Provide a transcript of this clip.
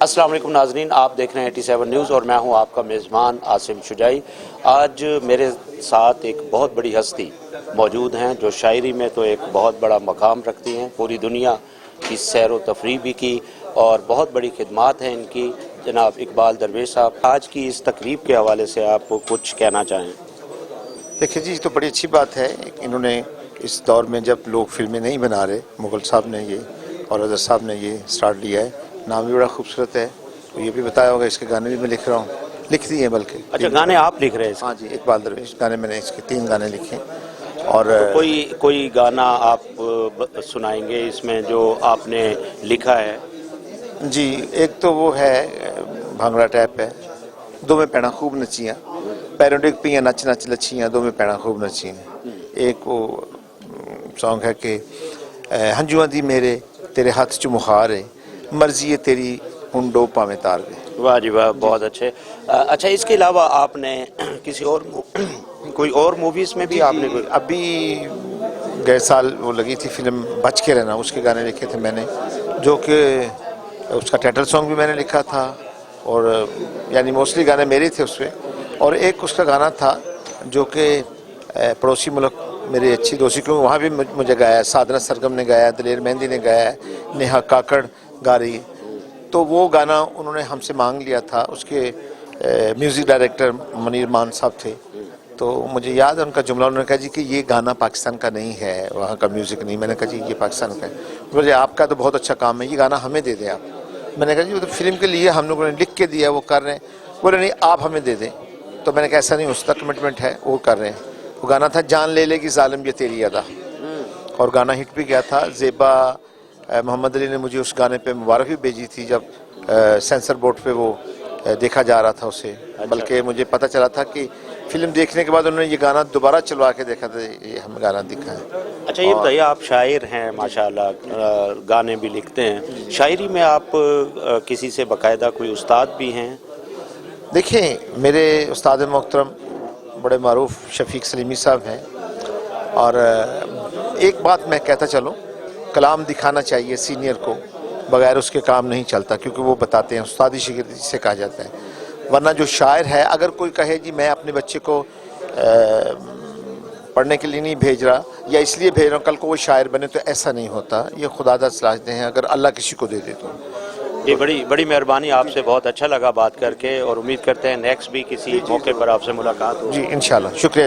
अस्सलाम वालेकुम नाजरीन, आप देख रहे हैं 87 न्यूज़ और मैं हूं आपका मेज़बान आसिम शुजाई। आज मेरे साथ एक बहुत बड़ी हस्ती मौजूद हैं जो शायरी में तो एक बहुत बड़ा मकाम रखती हैं, पूरी दुनिया की सैर व तफरीह भी की और बहुत बड़ी खिदमात हैं इनकी। जनाब इकबाल दरवेश साहब, आज की इस तकरीब के हवाले से आप कुछ कहना चाहें? देखिए जी, तो बड़ी अच्छी बात है। इन्होंने इस दौर में जब लोग फिल्में नहीं बना रहे, मुगल साहब ने ये और अजहर साहब ने ये स्टार्ट लिया है। नाम भी बड़ा खूबसूरत है, तो ये भी बताया होगा। इसके गाने भी मैं लिख रहा हूँ, लिख दिए बल्कि। अच्छा, गाने आप लिख रहे हैं? हाँ जी, इकबाल दरवेश गाने मैंने इसके 3 गाने लिखे। और तो कोई गाना आप सुनाएंगे इसमें जो आपने लिखा है? जी, एक तो वो है भांगड़ा टैप है, दो में पैना खूब नचियाँ, पैरों डिग पियाँ नच नच लच्छियाँ, दो में पैना खूब नचियाँ। एक वो सॉन्ग है कि हंजुआं दी मेरे तेरे हाथ च मुखार है, मर्जी है तेरी हुण डो भावें तार दे। वाह जी वाह, बहुत अच्छे। अच्छा, इसके अलावा आपने किसी और कोई और मूवीज़ में भी आपने कोई? अभी गए साल वो लगी थी फिल्म बच के रहना, उसके गाने लिखे थे मैंने, जो कि उसका टाइटल सॉन्ग भी मैंने लिखा था और यानी मोस्टली गाने मेरे थे उसमें। और एक उसका गाना था जो कि पड़ोसी मुल्क मेरी अच्छी दोस्ती, क्योंकि वहाँ भी मुझे गाया, साधना सरगम ने गाया, दलेर मेहंदी ने गाया, नेहा काकड़ गा रही। तो वो गाना उन्होंने हमसे मांग लिया था। उसके म्यूज़िक डायरेक्टर मनीर मान साहब थे। तो मुझे याद है उनका जुमला, उन्होंने कहा जी कि ये गाना पाकिस्तान का नहीं है, वहाँ का म्यूज़िक नहीं। मैंने कहा जी ये पाकिस्तान का है। बोले आपका तो बहुत अच्छा काम है, ये गाना हमें दे दें आप। मैंने कहा जी वो तो फिल्म के लिए हम लोगों ने लिख के दिया, वो कर रहे हैं। बोले नहीं, आप हमें दे दें। तो मैंने कहा ऐसा नहीं, उसका कमिटमेंट है, वो कर रहे हैं। वो गाना था जान ले लेगी जालिम ये तेरी अदा, और गाना हिट भी गया था। ज़ेबा मोहम्मद अली ने मुझे उस गाने पे मुबारक भी भेजी थी जब सेंसर बोर्ड पे वो देखा जा रहा था उसे। बल्कि मुझे पता चला था कि फिल्म देखने के बाद उन्होंने ये गाना दोबारा चलवा के देखा था, ये हमें गाना दिखा है। अच्छा, ये बताइए, आप शायर हैं माशाल्लाह, गाने भी लिखते हैं, शायरी में आप किसी से बाकायदा कोई उस्ताद भी हैं? देखिए, मेरे उस्ताद मोहतरम बड़े मारूफ शफीक सलीमी साहब हैं। और एक बात मैं कहता चलूँ, कलाम दिखाना चाहिए सीनियर को, बगैर उसके काम नहीं चलता, क्योंकि वो बताते हैं, उस्तादी शागिर्दी से कहा जाता है। वरना जो शायर है, अगर कोई कहे जी मैं अपने बच्चे को पढ़ने के लिए नहीं भेज रहा या इसलिए भेज रहा हूँ कल को वो शायर बने, तो ऐसा नहीं होता। ये खुदादा सलाहते हैं, अगर अल्लाह किसी को दे दे तो। ये बड़ी मेहरबानी, आपसे बहुत अच्छा लगा बात करके और उम्मीद करते हैं नेक्स्ट भी किसी मौके पर आपसे मुलाकात हो। जी इंशाल्लाह, शुक्रिया।